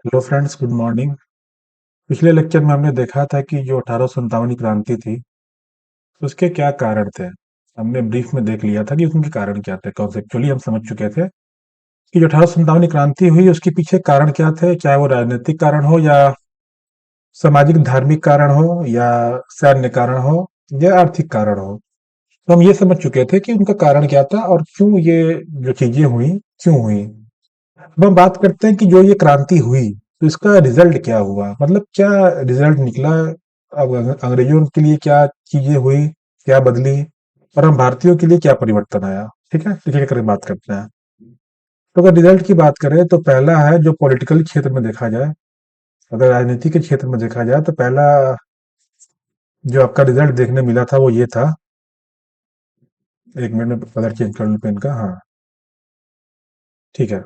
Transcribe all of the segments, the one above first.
Hello friends, good morning. पिछले lecture में हमने देखा था कि जो 1857 की क्रांति थी उसके क्या कारण थे। हमने ब्रीफ में देख लिया था कि उनके कारण क्या थे। कॉन्सेप्चुअली हम समझ चुके थे कि जो 1857 की क्रांति हुई उसके पीछे कारण क्या थे, चाहे वो राजनीतिक कारण हो या सामाजिक धार्मिक कारण हो या सैन्य कारण हो या आर्थिक कारण हो। तो हम ये समझ चुके थे कि उनका कारण क्या था और क्यों ये जो चीजें हुई क्यों हुई। अब हम बात करते हैं कि जो ये क्रांति हुई तो इसका रिजल्ट क्या हुआ, मतलब क्या रिजल्ट निकला। अब अंग्रेजों के लिए क्या चीजें हुई, क्या बदली, और हम भारतीयों के लिए क्या परिवर्तन आया। ठीक है, तो एक करके बात करते हैं। तो अगर रिजल्ट की बात करें तो पहला है जो पॉलिटिकल क्षेत्र में देखा जाए, अगर राजनीति के क्षेत्र में देखा जाए तो पहला जो आपका रिजल्ट देखने मिला था वो ये था। एक मिनट में कलर चेंज कर लूं पेन का। हाँ, ठीक है।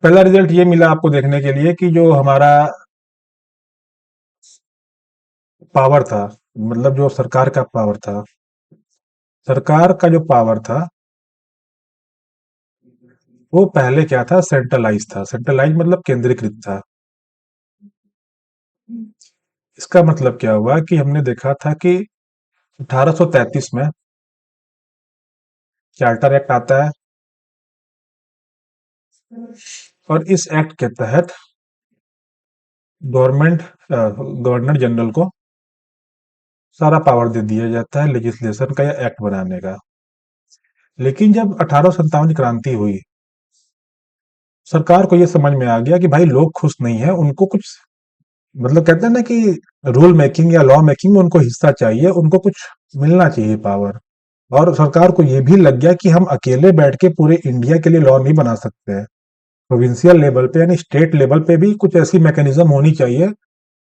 पहला रिजल्ट ये मिला आपको देखने के लिए कि जो हमारा पावर था, मतलब जो सरकार का पावर था, सरकार का जो पावर था वो पहले क्या था, सेंट्रलाइज था। सेंट्रलाइज मतलब केंद्रीकृत था। इसका मतलब क्या हुआ कि हमने देखा था कि 1833 में चार्टर एक्ट आता है और इस एक्ट के तहत गवर्नमेंट गवर्नर जनरल को सारा पावर दे दिया जाता है लेजिस्लेशन का या एक्ट बनाने का। लेकिन जब 1857 की क्रांति हुई, सरकार को ये समझ में आ गया कि भाई लोग खुश नहीं है, उनको कुछ, मतलब कहते हैं ना कि रूल मेकिंग या लॉ मेकिंग में उनको हिस्सा चाहिए, उनको कुछ मिलना चाहिए पावर। और सरकार को ये भी लग गया कि हम अकेले बैठ के पूरे इंडिया के लिए लॉ नहीं बना सकते हैं। प्रोविंशियल लेवल पे यानी स्टेट लेवल पे भी कुछ ऐसी मैकेनिज्म होनी चाहिए,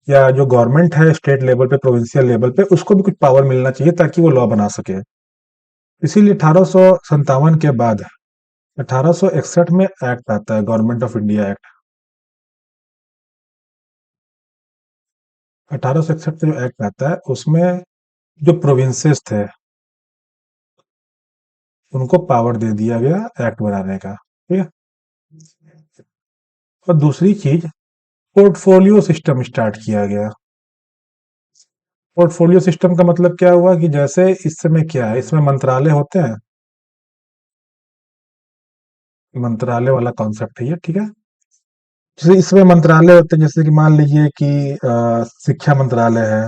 या जो गवर्नमेंट है स्टेट लेवल पे प्रोविंशियल लेवल पे उसको भी कुछ पावर मिलना चाहिए ताकि वो लॉ बना सके। इसीलिए 1857 के बाद 1861 में एक्ट आता है, गवर्नमेंट ऑफ इंडिया एक्ट। 1861 में जो एक्ट आता है उसमें जो प्रोविंसेस थे उनको पावर दे दिया गया एक्ट बनाने का। ठीक है। और दूसरी चीज, पोर्टफोलियो सिस्टम स्टार्ट किया गया। पोर्टफोलियो सिस्टम का मतलब क्या हुआ कि जैसे इस समय क्या है, इसमें मंत्रालय होते हैं, मंत्रालय वाला कॉन्सेप्ट है ये। ठीक है। जैसे इसमें मंत्रालय होते हैं, जैसे कि मान लीजिए कि शिक्षा मंत्रालय है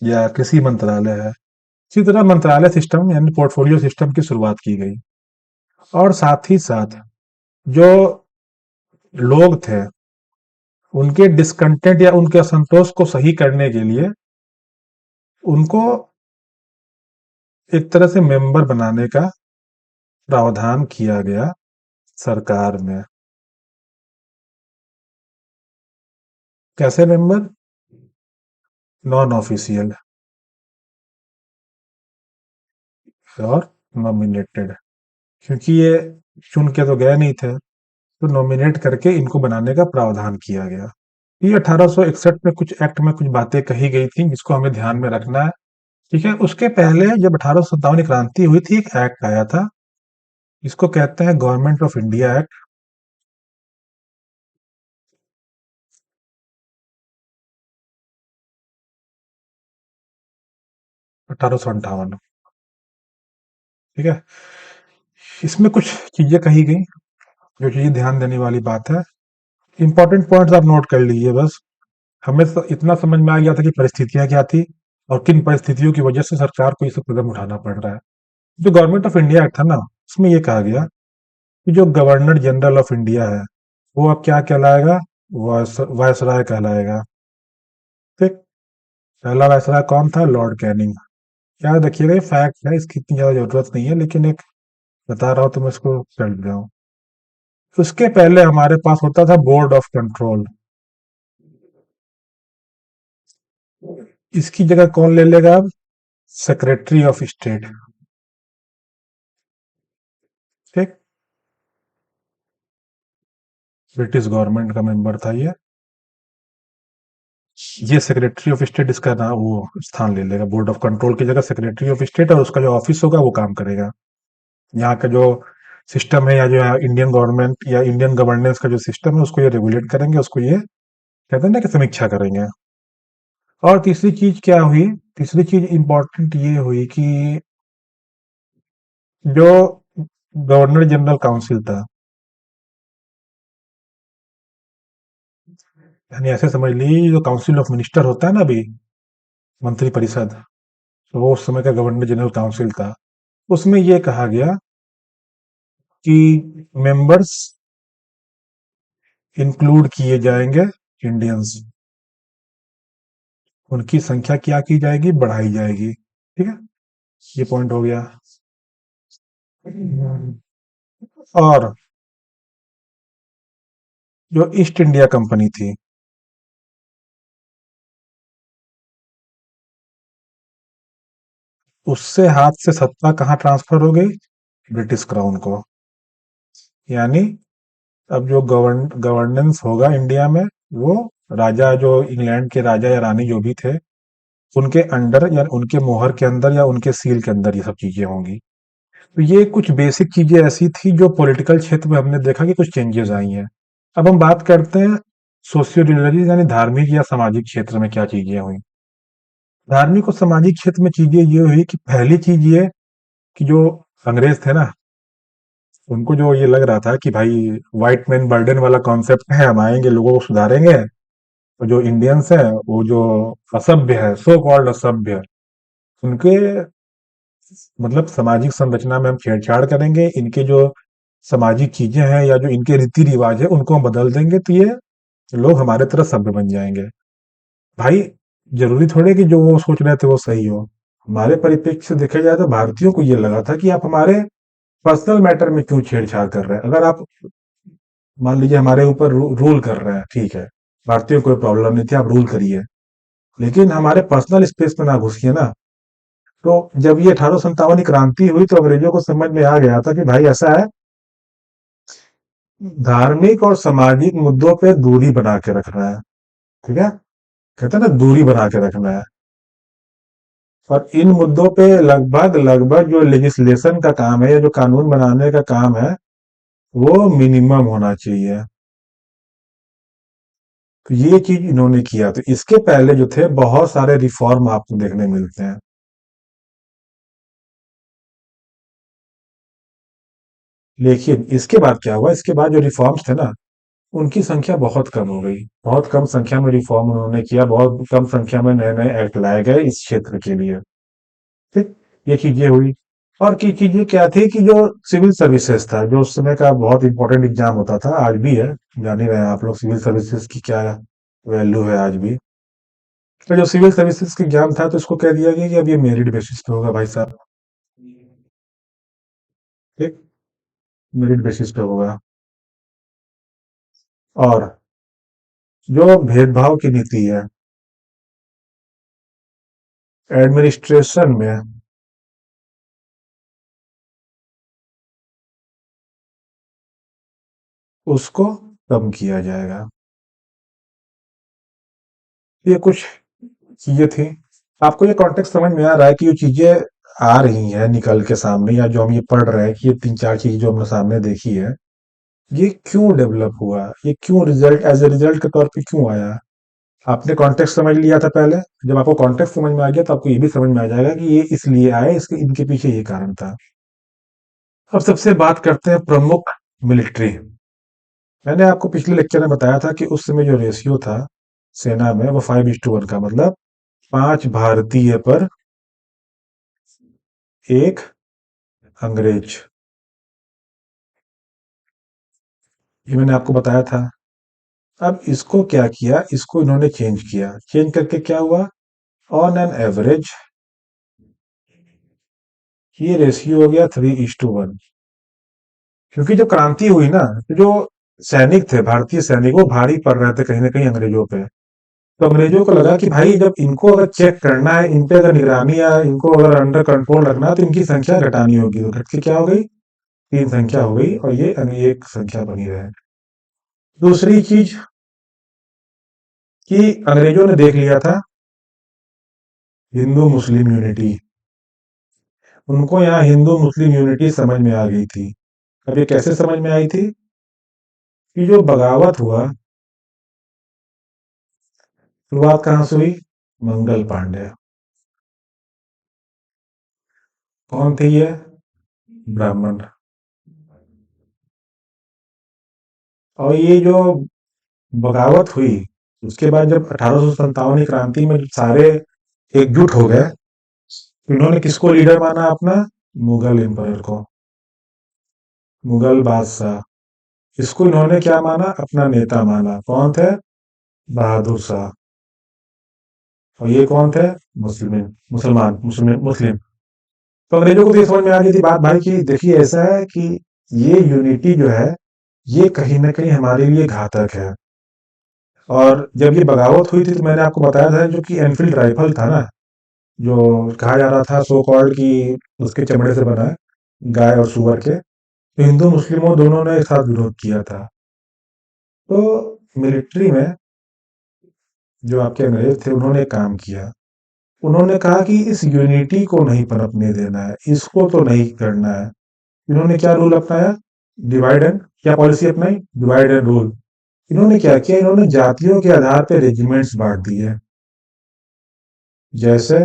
या कृषि मंत्रालय है। इसी तरह मंत्रालय सिस्टम यानी पोर्टफोलियो सिस्टम की शुरुआत की गई। और साथ ही साथ जो लोग थे उनके डिस्कंटेंट या उनके असंतोष को सही करने के लिए उनको एक तरह से मेंबर बनाने का प्रावधान किया गया सरकार में। कैसे मेंबर? नॉन ऑफिशियल और नॉमिनेटेड। क्योंकि ये चुन के तो गए नहीं थे, तो नॉमिनेट करके इनको बनाने का प्रावधान किया गया। ये 1861 में कुछ एक्ट में कुछ बातें कही गई थी जिसको हमें ध्यान में रखना है। ठीक है। उसके पहले जब 1857 की क्रांति हुई थी एक एक्ट आया था, इसको कहते हैं गवर्नमेंट ऑफ इंडिया एक्ट। 1858। ठीक है। इसमें कुछ चीजें कही गई, जो चीजें ध्यान देने वाली बात है। इंपॉर्टेंट पॉइंट्स आप नोट कर लीजिए बस। हमें इतना समझ में आ गया था कि परिस्थितियां क्या थी और किन परिस्थितियों की वजह से सरकार को ये सब कदम उठाना पड़ रहा है। जो गवर्नमेंट ऑफ इंडिया एक्ट था ना, उसमें ये कहा गया कि जो गवर्नर जनरल ऑफ इंडिया है वो अब क्या कहलाएगा, वायसराय कहलाएगा। ठीक। पहला वायसराय कौन था? Lord Canning. याद रखिएगा, ये फैक्ट है, इसकी इतनी ज्यादा जरूरत नहीं है, लेकिन एक बता रहा हूं तो मैं इसको चल रहा हूँ। उसके पहले हमारे पास होता था बोर्ड ऑफ कंट्रोल। इसकी जगह कौन ले लेगा अब? Secretary of state. ठीक। ब्रिटिश गवर्नमेंट का मेंबर था ये सेक्रेटरी ऑफ स्टेट इसका नाम वो स्थान ले लेगा, बोर्ड ऑफ कंट्रोल की जगह सेक्रेटरी ऑफ स्टेट, और उसका जो ऑफिस होगा वो काम करेगा। यहाँ का जो सिस्टम है, या जो इंडियन गवर्नमेंट या इंडियन गवर्नेंस का जो सिस्टम है, उसको ये रेगुलेट करेंगे, उसको ये कहते हैं ना कि समीक्षा करेंगे। और तीसरी चीज क्या हुई? तीसरी चीज इम्पोर्टेंट ये हुई कि जो गवर्नर जनरल काउंसिल था, यानी ऐसे समझ लीजिए जो काउंसिल ऑफ मिनिस्टर होता है ना अभी, मंत्री परिषद, तो वो उस समय का गवर्नर जनरल काउंसिल था। उसमें ये कहा गया कि मेंबर्स इंक्लूड किए जाएंगे इंडियंस, उनकी संख्या क्या की जाएगी? बढ़ाई जाएगी। ठीक है, ये पॉइंट हो गया। और जो ईस्ट इंडिया कंपनी थी, उससे हाथ से सत्ता कहाँ ट्रांसफर हो गई? ब्रिटिश क्राउन को। यानी अब जो गवर्नेंस होगा इंडिया में, वो राजा, जो इंग्लैंड के राजा या रानी जो भी थे, उनके अंडर या उनके मोहर के अंदर या उनके सील के अंदर ये सब चीजें होंगी। तो ये कुछ बेसिक चीजें ऐसी थी जो पॉलिटिकल क्षेत्र में हमने देखा कि कुछ चेंजेस आई हैं। अब हम बात करते हैं सोशियो रिलीजियस यानी धार्मिक या सामाजिक क्षेत्र में क्या चीजें हुई। धार्मिक और सामाजिक क्षेत्र में चीजें ये हुई कि पहली चीज ये कि जो अंग्रेज थे ना, उनको जो ये लग रहा था कि भाई व्हाइट मैन बर्डन वाला कॉन्सेप्ट है, हम आएंगे लोगों को सुधारेंगे, और जो इंडियंस हैं वो जो असभ्य है, सो कॉल्ड असभ्य, उनके मतलब सामाजिक संरचना में हम छेड़छाड़ करेंगे, इनके जो सामाजिक चीजें हैं या जो इनके रीति रिवाज है उनको हम बदल देंगे, तो ये लोग हमारे तरह सभ्य बन जाएंगे। भाई, जरूरी थोड़े कि जो वो सोच रहे थे वो सही हो। हमारे परिप्रेक्ष्य से देखा जाए तो भारतीयों को ये लगा था कि आप हमारे पर्सनल मैटर में क्यों छेड़छाड़ कर रहे हैं? अगर आप मान लीजिए हमारे ऊपर रूल कर रहे हैं, ठीक है, भारतीयों को कोई प्रॉब्लम नहीं थी, आप रूल करिए, लेकिन हमारे पर्सनल स्पेस में ना घुसिए ना। तो जब ये 1857 की क्रांति हुई तो अंग्रेजों को समझ में आ गया था कि भाई ऐसा है, धार्मिक और सामाजिक मुद्दों पे दूरी बना के रखना है। ठीक है, कहते हैं ना दूरी बना के रखना है। और इन मुद्दों पे लगभग लगभग जो लेजिस्लेशन का काम है या जो कानून बनाने का काम है, वो मिनिमम होना चाहिए। तो ये चीज इन्होंने किया। तो इसके पहले जो थे बहुत सारे रिफॉर्म आपको देखने मिलते हैं। लेकिन इसके बाद क्या हुआ? इसके बाद जो रिफॉर्म्स थे ना, उनकी संख्या बहुत कम हो गई। बहुत कम संख्या में रिफॉर्म उन्होंने किया, बहुत कम संख्या में नए नए एक्ट लाए गए इस क्षेत्र के लिए। ठीक, ये चीजें हुई। और की चीजें क्या थी कि जो सिविल सर्विसेज था, जो उस समय का बहुत इंपॉर्टेंट एग्जाम होता था, आज भी है, जान ही रहे हैं आप लोग सिविल सर्विसेज की क्या वैल्यू है आज भी। तो जो सिविल सर्विसेज का एग्जाम था, तो इसको कह दिया गया कि अब ये मेरिट बेसिस पे होगा भाई साहब। ठीक, मेरिट बेसिस पे होगा। और जो भेदभाव की नीति है एडमिनिस्ट्रेशन में, उसको कम किया जाएगा। ये कुछ चीजें थी। आपको ये कॉन्टेक्स्ट समझ में आ रहा है कि ये चीजें आ रही हैं निकल के सामने, या जो हम ये पढ़ रहे हैं कि ये तीन चार चीजें जो हमने सामने देखी है, ये क्यों डेवलप हुआ, ये क्यों रिजल्ट एज ए रिजल्ट के तौर पे क्यों आया? आपने कॉन्टेक्स्ट समझ लिया था पहले। जब आपको कॉन्टेक्स्ट समझ में आ गया तो आपको ये भी समझ में आ जाएगा कि ये इसलिए आए, इसके इनके पीछे ये कारण था। अब सबसे बात करते हैं प्रमुख मिलिट्री। मैंने आपको पिछले लेक्चर में बताया था कि उस समय जो रेशियो था सेना में, वो 5:1 का, मतलब 5 भारतीय पर 1 अंग्रेज। ये मैंने आपको बताया था। अब इसको क्या किया, इसको इन्होंने चेंज किया। चेंज करके क्या हुआ? ऑन एन एवरेज ये रेशियो हो गया 3:1। क्योंकि जब क्रांति हुई ना, तो जो सैनिक थे, भारतीय सैनिक, वो भारी पड़ रहे थे कहीं ना कहीं अंग्रेजों पे। तो अंग्रेजों को लगा कि भाई जब इनको अगर चेक करना है, इन पे अगर निगरानी या इनको अगर अंडर कंट्रोल रखना है, तो इनकी संख्या घटानी होगी। तो घट के क्या हो गई? 3 संख्या हो गई, और ये एक संख्या बनी रहे। दूसरी चीज कि अंग्रेजों ने देख लिया था हिंदू मुस्लिम यूनिटी, उनको यहाँ हिंदू मुस्लिम यूनिटी समझ में आ गई थी। अब ये कैसे समझ में आई थी कि जो बगावत हुआ, शुरुआत कहाँ से हुई? मंगल पांडे। कौन थे ये? ब्राह्मण। और ये जो बगावत हुई, उसके बाद जब 1857 की क्रांति में सारे एकजुट हो गए, तो इन्होंने किसको लीडर माना अपना? मुगल एम्पायर को, मुगल बादशाह। इसको इन्होंने क्या माना? अपना नेता माना। कौन थे? बहादुर शाह। और ये कौन थे? मुस्लिम, मुसलमान, मुस्लिम। तो अंग्रेजों को तो ये समझ में आ गई थी बात भाई की देखिए ऐसा है कि ये यूनिटी जो है ये कहीं ना कहीं हमारे लिए घातक है। और जब ये बगावत हुई थी तो मैंने आपको बताया था जो कि एनफील्ड राइफल था ना, जो कहा जा रहा था सो कॉल्ड कि उसके चमड़े से बना है, गाय और सुअर के, तो हिंदू मुस्लिमों दोनों ने एक साथ विरोध किया था। तो मिलिट्री में जो आपके अंग्रेज थे उन्होंने एक काम किया। उन्होंने कहा कि इस यूनिटी को नहीं पनपने देना है, इसको तो नहीं करना है। इन्होंने क्या रूल अपनाया? डिवाइड एंड, क्या पॉलिसी अपनाई? Divide and rule. इन्होंने क्या किया? इन्होंने जातियों के आधार पर रेजिमेंट्स बांट दिए। जैसे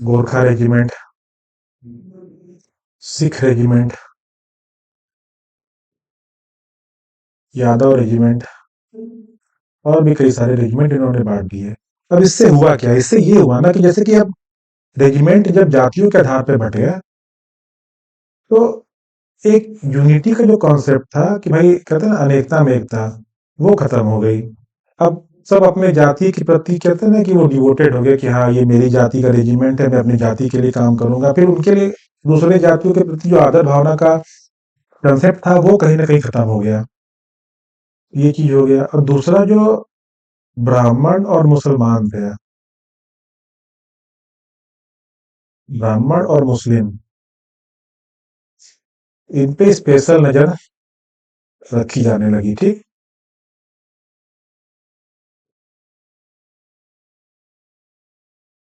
Gorkha regiment, Sikh regiment, Yadav regiment, और भी कई सारे रेजिमेंट इन्होंने बांट दिए। अब इससे हुआ क्या? इससे ये हुआ ना कि जैसे कि अब रेजिमेंट जब जातियों के आधार पर बट गया, तो एक यूनिटी का जो कॉन्सेप्ट था कि भाई कहते हैं ना अनेकता में एकता, वो खत्म हो गई। अब सब अपने जाति के प्रति कहते हैं ना कि वो डिवोटेड हो गए कि हाँ ये मेरी जाति का रेजिमेंट है, मैं अपनी जाति के लिए काम करूंगा। फिर उनके लिए दूसरे जातियों के प्रति जो आदर भावना का कंसेप्ट था वो कहीं ना कहीं खत्म हो गया। ये चीज हो गया। और दूसरा जो ब्राह्मण और मुसलमान थे, ब्राह्मण और मुस्लिम, इन पे स्पेशल नजर रखी जाने लगी। ठीक,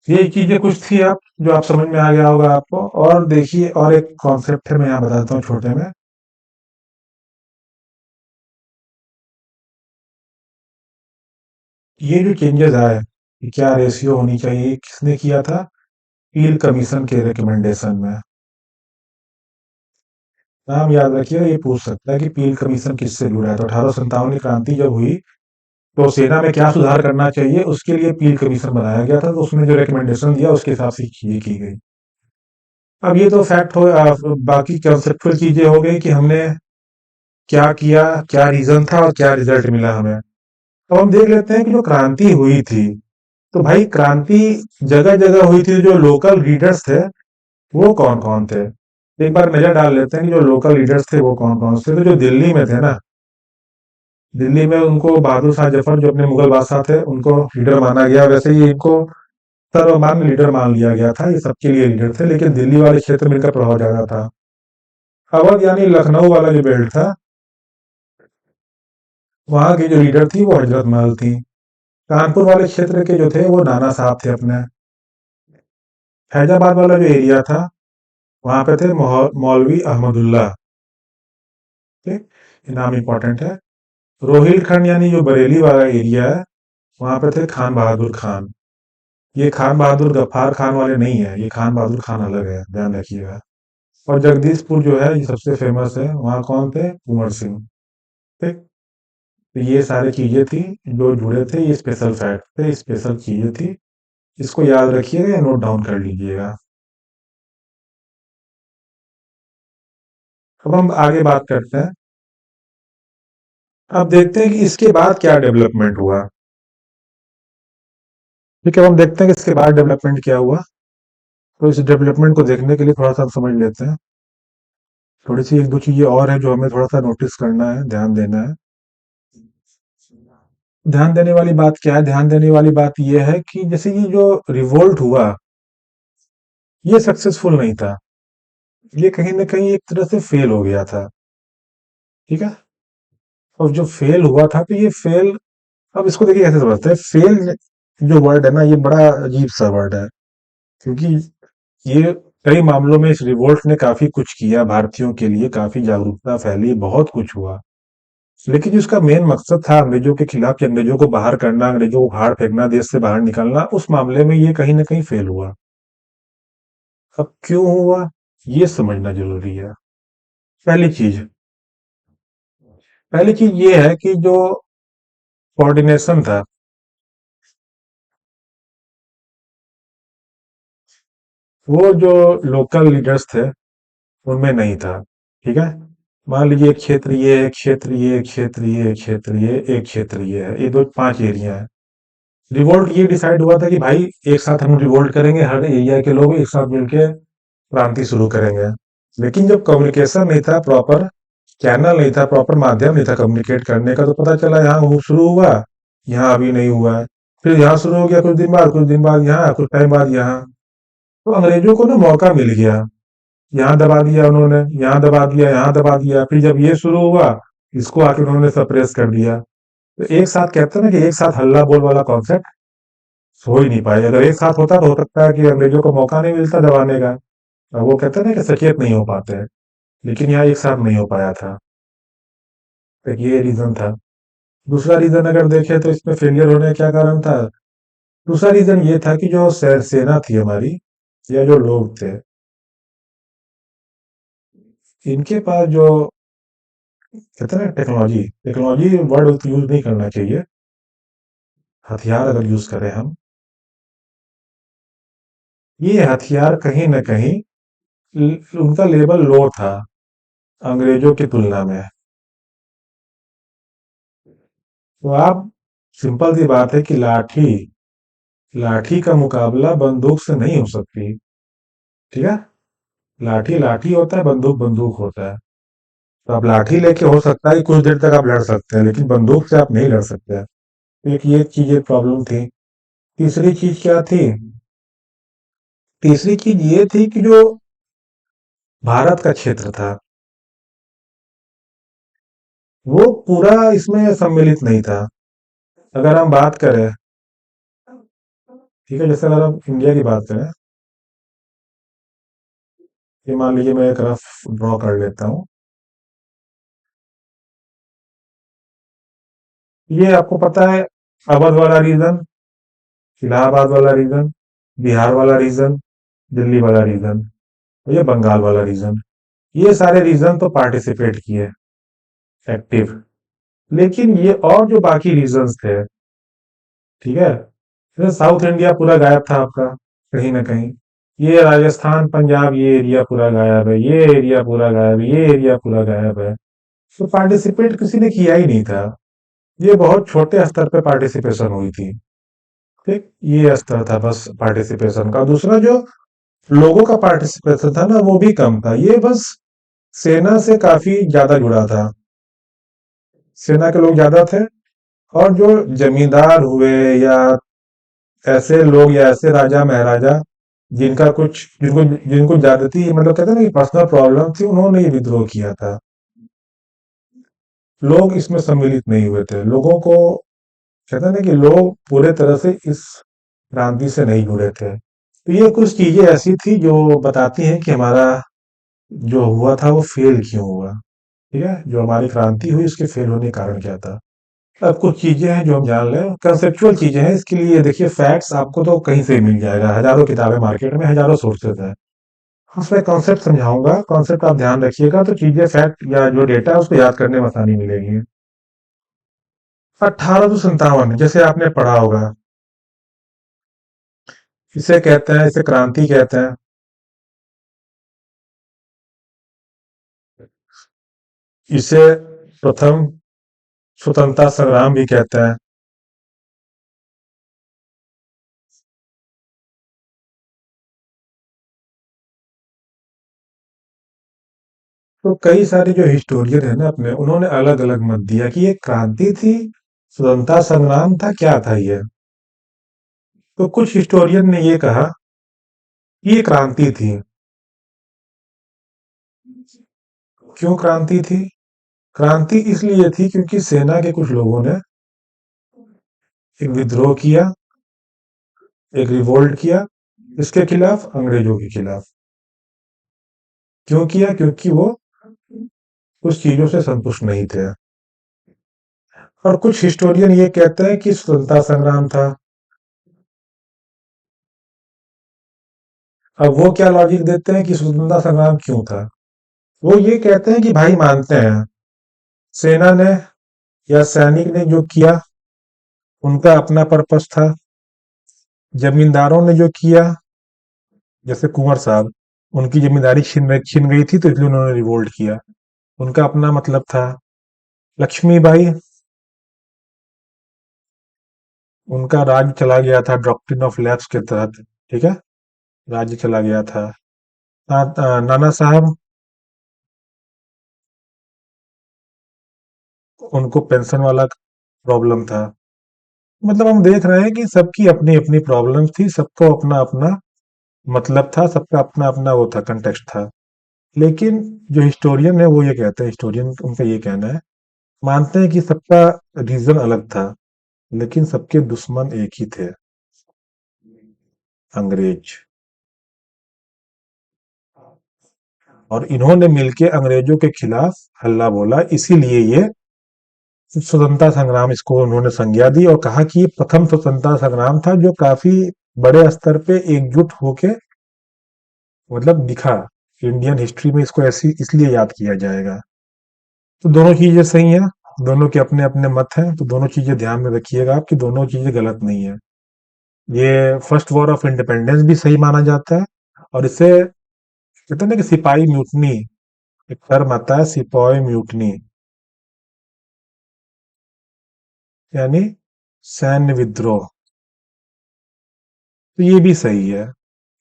ये चीजें कुछ थी आप जो आप समझ में आ गया होगा आपको। और देखिए और एक कॉन्सेप्ट है मैं यहाँ बताता हूँ छोटे में। ये जो चेंजेस आए कि क्या रेशियो होनी चाहिए, किसने किया था? पील कमीशन के रिकमेंडेशन में। नाम याद रखिएगा, ये पूछ सकता है कि पील कमीशन किससे जुड़ा है। तो 1857 की क्रांति जब हुई तो सेना में क्या सुधार करना चाहिए उसके लिए पील कमीशन बनाया गया था। तो उसने जो रिकमेंडेशन दिया उसके हिसाब से ये की गई। अब ये तो फैक्ट हो, बाकी कंसेप्चुअल चीजें हो गई कि हमने क्या किया, क्या रीजन था और क्या रिजल्ट मिला हमें। अब हम देख लेते हैं कि जो क्रांति हुई थी, तो भाई क्रांति जगह जगह हुई थी। जो लोकल लीडर्स थे वो कौन कौन थे? एक बार नजर डाल लेते हैं कि जो लोकल लीडर्स थे वो कौन कौन से थे। तो जो दिल्ली में थे ना, दिल्ली में उनको बहादुर शाह जफर जो अपने मुगल बादशाह थे उनको लीडर माना गया। वैसे ही इनको सर्वमान्य लीडर मान लिया गया था, ये सबके लिए लीडर थे, लेकिन दिल्ली वाले क्षेत्र में इनका प्रभाव ज्यादा था। अवध यानी लखनऊ वाला जो बेल्ट था, वहां की जो लीडर थी वो हजरत महल थी। कानपुर वाले क्षेत्र के जो थे वो नाना साहब थे अपने। फैजाबाद वाला जो एरिया था वहां पे थे मौलवी अहमदुल्ला। ठीक, ये नाम इंपॉर्टेंट है। रोहिलखंड यानी जो बरेली वाला एरिया है वहां पे थे खान बहादुर खान। ये खान बहादुर गफ्फार खान वाले नहीं है, ये खान बहादुर खान अलग है, ध्यान रखिएगा। और जगदीशपुर जो है ये सबसे फेमस है, वहाँ कौन थे? कुंवर सिंह। ठीक, तो ये सारी चीजें थी जो जुड़े थे, ये स्पेशल फैक्ट थे, स्पेशल चीजें थी। इसको याद रखिएगा या नोट डाउन कर लीजिएगा। अब हम आगे बात करते हैं। अब देखते हैं कि इसके बाद क्या डेवलपमेंट हुआ। ठीक है, अब हम देखते हैं कि इसके बाद डेवलपमेंट क्या हुआ। तो इस डेवलपमेंट को देखने के लिए थोड़ा सा हम समझ लेते हैं। थोड़ी सी एक दो चीजें और है जो हमें थोड़ा सा नोटिस करना है, ध्यान देना है। ध्यान देने वाली बात क्या है? ध्यान देने वाली बात यह है कि जैसे ये जो रिवोल्ट हुआ ये सक्सेसफुल नहीं था, ये कहीं ना कहीं एक तरह से फेल हो गया था। ठीक है, और जो फेल हुआ था तो ये फेल, अब इसको देखिए कैसे समझते हैं। फेल जो वर्ड है ना ये बड़ा अजीब सा वर्ड है, क्योंकि ये कई मामलों में इस रिवोल्ट ने काफी कुछ किया, भारतीयों के लिए काफी जागरूकता फैली, बहुत कुछ हुआ। लेकिन जो इसका मेन मकसद था अंग्रेजों के खिलाफ कि अंग्रेजों को बाहर करना, अंग्रेजों को बाहर फेंकना, देश से बाहर निकलना, उस मामले में ये कहीं ना कहीं फेल हुआ। अब क्यों हुआ, ये समझना जरूरी है। पहली चीज पहली चीज ये है कि जो कोऑर्डिनेशन था, वो जो लोकल लीडर्स थे उनमें नहीं था। ठीक है, मान लीजिए एक क्षेत्र ये, एक क्षेत्र ये, एक क्षेत्र ये, एक क्षेत्र ये, एक क्षेत्र ये है, ये दो 5 एरिया है। रिवोल्ट ये डिसाइड हुआ था कि भाई एक साथ हम रिवोल्ट करेंगे, हर एरिया के लोग एक साथ मिलके क्रांति शुरू करेंगे। लेकिन जब कम्युनिकेशन नहीं था प्रॉपर, चैनल नहीं था, प्रॉपर माध्यम नहीं था कम्युनिकेट करने का, तो पता चला यहाँ वो शुरू हुआ, यहाँ अभी नहीं हुआ है। फिर यहाँ शुरू हो गया, कुछ दिन बाद यहाँ, कुछ टाइम बाद यहाँ। तो अंग्रेजों को ना मौका मिल गया, यहाँ दबा दिया उन्होंने, यहाँ दबा दिया, यहाँ दबा दिया, फिर जब ये शुरू हुआ, इसको आके उन्होंने सप्रेस कर दिया। तो एक साथ कहते हैं ना कि एक साथ हल्ला बोल वाला कॉन्सेप्ट हो ही नहीं पाया। अगर एक साथ होता तो हो सकता है कि अंग्रेजों को मौका नहीं मिलता दबाने का, और वो कहते हैं ना कि सचेत नहीं हो पाते हैं। लेकिन यहाँ एक साथ नहीं हो पाया था। एक ये रीजन था। दूसरा रीजन अगर देखें तो इसमें फेलियर होने का क्या कारण था। दूसरा रीजन ये था कि जो सेना थी हमारी, या जो लोग थे, इनके पास जो कहते हैं ना टेक्नोलॉजी, टेक्नोलॉजी वर्ड यूज नहीं करना चाहिए, हथियार अगर यूज करें हम, ये हथियार कहीं ना कहीं उनका लेवल लो था अंग्रेजों की तुलना में। तो आप, सिंपल सी बात है कि लाठी लाठी का मुकाबला बंदूक से नहीं हो सकती। ठीक है, लाठी लाठी होता है, बंदूक बंदूक होता है। तो आप लाठी लेके हो सकता है कि कुछ देर तक आप लड़ सकते हैं, लेकिन बंदूक से आप नहीं लड़ सकते हैं। एक ये चीज, एक प्रॉब्लम थी। तीसरी चीज क्या थी, तीसरी चीज ये थी कि जो भारत का क्षेत्र था, वो पूरा इसमें सम्मिलित नहीं था। अगर हम बात करें, ठीक है, जैसे अगर हम इंडिया की बात करें, ये मान लीजिए मैं एक रफ ड्रॉ कर लेता हूँ। ये आपको पता है, अवध वाला रीजन, इलाहाबाद वाला रीजन, बिहार वाला रीजन, दिल्ली वाला रीजन, ये बंगाल वाला रीजन, ये सारे रीजन तो पार्टिसिपेट किए, एक्टिव। लेकिन ये और जो बाकी रीजन्स थे, ठीक है, जैसे साउथ इंडिया पूरा गायब था आपका, कहीं ना कहीं। ये राजस्थान पंजाब, ये एरिया पूरा गायब है, ये एरिया पूरा गायब है, ये एरिया पूरा गायब है। तो पार्टिसिपेट किसी ने किया ही नहीं था। ये बहुत छोटे स्तर पे पार्टिसिपेशन हुई थी। ठीक, ये स्तर था बस पार्टिसिपेशन का। दूसरा जो लोगों का पार्टिसिपेशन था ना, वो भी कम था। ये बस सेना से काफी ज्यादा जुड़ा था, सेना के लोग ज्यादा थे। और जो जमींदार हुए, या ऐसे लोग, या ऐसे राजा महाराजा जिनका कुछ, जिनको जिनको ज्यादती, मतलब कहते हैं ना कि पर्सनल प्रॉब्लम थी, उन्होंने ये विद्रोह किया था। लोग इसमें सम्मिलित नहीं हुए थे। लोगों को, कहते हैं ना कि लोग पूरे तरह से इस क्रांति से नहीं जुड़े थे। तो ये कुछ चीजें ऐसी थी जो बताती हैं कि हमारा जो हुआ था वो फेल क्यों हुआ। ठीक है, जो हमारी क्रांति हुई उसके फेल होने का कारण क्या था। अब कुछ चीजें हैं जो हम जान लें, कंसेप्चुअल चीजें हैं। इसके लिए देखिए, फैक्ट्स आपको तो कहीं से मिल जाएगा, हजारों किताबें मार्केट में, हजारों सोर्सेज हैं। उसमें कॉन्सेप्ट समझाऊंगा, कॉन्सेप्ट आप ध्यान रखिएगा, तो चीजें, फैक्ट या जो डेटा है उसको याद करने में आसानी मिलेगी। 1857, जैसे आपने पढ़ा होगा, इसे कहते हैं, इसे क्रांति कहते हैं। इसे प्रथम स्वतंत्रता संग्राम भी कहते हैं। तो कई सारे जो हिस्टोरियन है ना अपने, उन्होंने अलग अलग मत दिया कि ये क्रांति थी, स्वतंत्रता संग्राम था, क्या था ये। तो कुछ हिस्टोरियन ने ये कहा कि ये क्रांति थी। क्यों क्रांति थी? क्रांति इसलिए थी क्योंकि सेना के कुछ लोगों ने एक विद्रोह किया, एक रिवोल्ट किया, इसके खिलाफ, अंग्रेजों के खिलाफ। क्यों किया? क्योंकि वो उस चीजों से संतुष्ट नहीं थे। और कुछ हिस्टोरियन ये कहते हैं कि स्वतंत्रता संग्राम था। अब वो क्या लॉजिक देते हैं कि स्वतंत्रता संग्राम क्यों था? वो ये कहते हैं कि भाई मानते हैं सेना ने या सैनिक ने जो किया उनका अपना पर्पस था। जमींदारों ने जो किया, जैसे कुंवर साहब, उनकी जमींदारी छिन गई थी तो इसलिए उन्होंने रिवोल्ट किया, उनका अपना मतलब था। लक्ष्मीबाई, उनका राज चला गया था डॉक्ट्रिन ऑफ लैप्स के तहत। ठीक है, राज्य चला गया था। नाना साहब, उनको पेंशन वाला प्रॉब्लम था। मतलब हम देख रहे हैं कि सबकी अपनी अपनी प्रॉब्लम थी, सबको अपना अपना मतलब था, सबका अपना अपना वो था, कंटेक्स्ट था। लेकिन जो हिस्टोरियन है वो ये कहते हैं, हिस्टोरियन उनका ये कहना है, मानते हैं कि सबका रीजन अलग था, लेकिन सबके दुश्मन एक ही थे, अंग्रेज। और इन्होंने मिलके अंग्रेजों के खिलाफ हल्ला बोला, इसीलिए ये स्वतंत्रता संग्राम इसको उन्होंने संज्ञा दी और कहा कि ये प्रथम स्वतंत्रता संग्राम था जो काफी बड़े स्तर पे एकजुट होके मतलब दिखा। इंडियन हिस्ट्री में इसको ऐसी इसलिए याद किया जाएगा। तो दोनों चीजें सही हैं, दोनों के अपने अपने मत हैं, तो दोनों चीजें ध्यान में रखिएगा आप कि दोनों चीजें गलत नहीं है। ये फर्स्ट वॉर ऑफ इंडिपेंडेंस भी सही माना जाता है, और इसे कहते हैं ना कि सिपाही म्यूटनी, एक टर्म आता है सिपाही म्यूटनी, यानी सैन्य विद्रोह, तो ये भी सही है।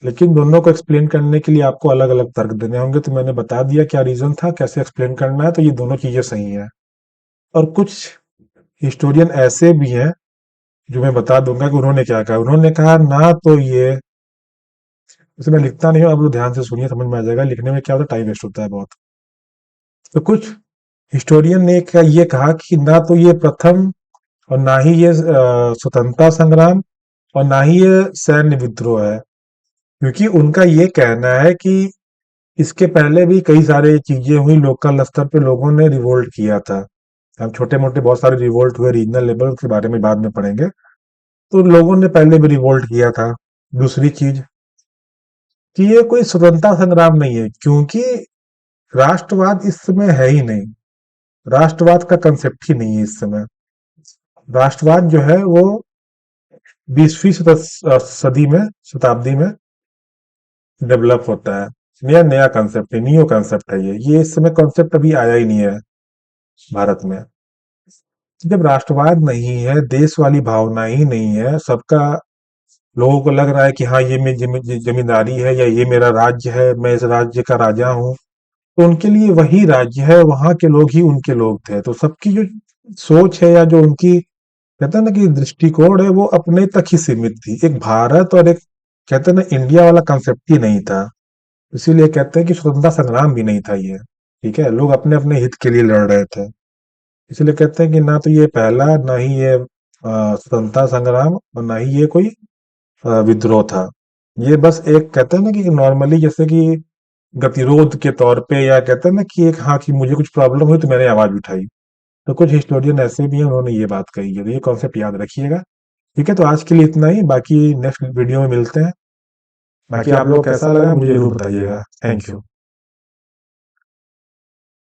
लेकिन दोनों को एक्सप्लेन करने के लिए आपको अलग अलग तर्क देने होंगे, तो मैंने बता दिया क्या रीजन था, कैसे एक्सप्लेन करना है, तो ये दोनों चीजें सही है। और कुछ हिस्टोरियन ऐसे भी हैं जो मैं बता दूंगा कि उन्होंने क्या कहा। उन्होंने कहा ना तो ये, इसे मैं लिखता नहीं हूँ, आप लोग ध्यान से सुनिए, समझ में आ जाएगा। लिखने में क्या होता है, टाइम वेस्ट होता है बहुत। तो कुछ हिस्टोरियन ने ये कहा कि ना तो ये प्रथम और ना ही ये स्वतंत्रता संग्राम और ना ही ये सैन्य विद्रोह है, क्योंकि उनका ये कहना है कि इसके पहले भी कई सारे चीजें हुई, लोकल स्तर पे लोगों ने रिवोल्ट किया था। हम छोटे मोटे बहुत सारे रिवोल्ट हुए, रीजनल लेवल के बारे में बाद में पढ़ेंगे। तो लोगों ने पहले भी रिवोल्ट किया था। दूसरी चीज कि ये कोई स्वतंत्रता संग्राम नहीं है, क्योंकि राष्ट्रवाद इस समय है ही नहीं, राष्ट्रवाद का कंसेप्ट ही नहीं है इस समय। राष्ट्रवाद जो है वो 20वीं सदी में, शताब्दी में डेवलप होता है। नया नया कंसेप्ट है, न्यू कंसेप्ट है ये इस समय कॉन्सेप्ट अभी आया ही नहीं है भारत में। जब राष्ट्रवाद नहीं है, देश वाली भावना ही नहीं है, सबका लोगों को लग रहा है कि हाँ ये मेरी जमींदारी है या ये मेरा राज्य है, मैं इस राज्य का राजा हूँ, तो उनके लिए वही राज्य है, वहां के लोग ही उनके लोग थे। तो सबकी जो सोच है या जो उनकी कहते हैं ना कि दृष्टिकोण है, वो अपने तक ही सीमित थी। एक भारत और एक कहते हैं ना इंडिया वाला कंसेप्ट ही नहीं था। इसीलिए कहते हैं कि स्वतंत्रता संग्राम भी नहीं था ये। ठीक है, लोग अपने अपने हित के लिए लड़ रहे थे। इसलिए कहते हैं कि ना तो ये पहला, ना ही ये स्वतंत्रता संग्राम, और ना ही ये कोई विद्रोह था। ये बस एक कहते हैं ना कि नॉर्मली जैसे कि गतिरोध के तौर पे, या कहते हैं ना कि एक हाँ कि मुझे कुछ प्रॉब्लम हुई तो मैंने आवाज उठाई। तो कुछ हिस्टोरियन ऐसे भी हैं, उन्होंने ये बात कही है, तो ये कॉन्सेप्ट याद रखिएगा। ठीक है, तो आज के लिए इतना ही, बाकी नेक्स्ट वीडियो में मिलते हैं। बाकी आप लोग कैसा लगा मुझे जरूर बताइएगा। Thank you.